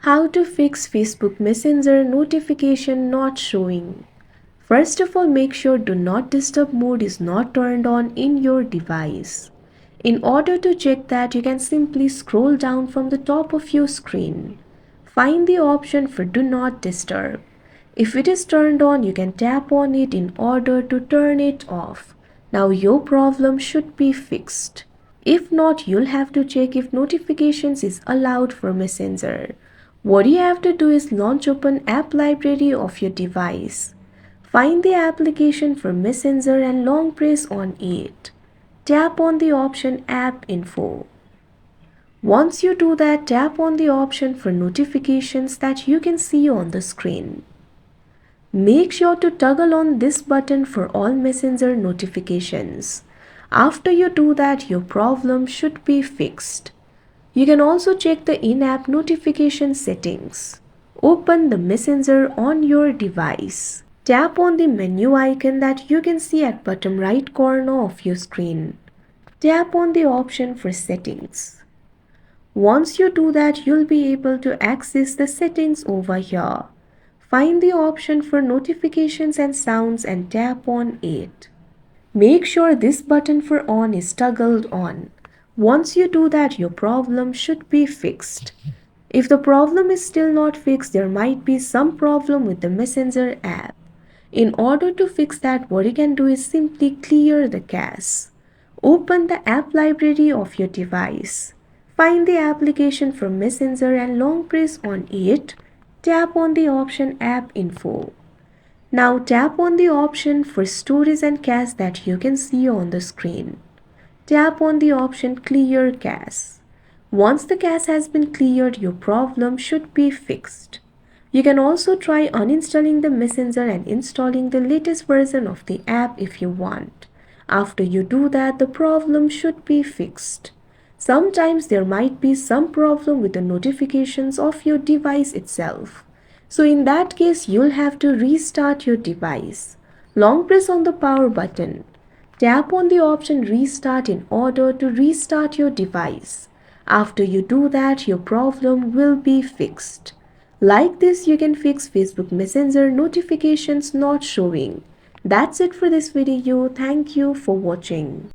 How to fix Facebook Messenger notification not showing. First of all, make sure Do Not Disturb mode is not turned on in your device. In order to check that, you can simply scroll down from the top of your screen. Find the option for Do Not Disturb. If it is turned on, you can tap on it in order to turn it off. Now your problem should be fixed. If not, you'll have to check if notifications is allowed for Messenger. What you have to do is launch open app library of your device. Find the application for Messenger and long press on it. Tap on the option App Info. Once you do that, tap on the option for notifications that you can see on the screen. Make sure to toggle on this button for all Messenger notifications. After you do that, your problem should be fixed. You can also check the in-app notification settings. Open the Messenger on your device. Tap on the menu icon that you can see at bottom right corner of your screen. Tap on the option for settings. Once you do that, you'll be able to access the settings over here. Find the option for notifications and sounds and tap on it. Make sure this button for on is toggled on. Once you do that, your problem should be fixed. If the problem is still not fixed, there might be some problem with the Messenger app. In order to fix that, what you can do is simply clear the cache. Open the app library of your device. Find the application for Messenger and long press on it. Tap on the option App Info. Now tap on the option for storage and cache that you can see on the screen. Tap on the option Clear Cache. Once the cache has been cleared, your problem should be fixed. You can also try uninstalling the Messenger and installing the latest version of the app if you want. After you do that, the problem should be fixed. Sometimes there might be some problem with the notifications of your device itself. So in that case, you'll have to restart your device. Long press on the power button. Tap on the option Restart in order to restart your device. After you do that, your problem will be fixed. Like this, you can fix Facebook Messenger notifications not showing. That's it for this video. Thank you for watching.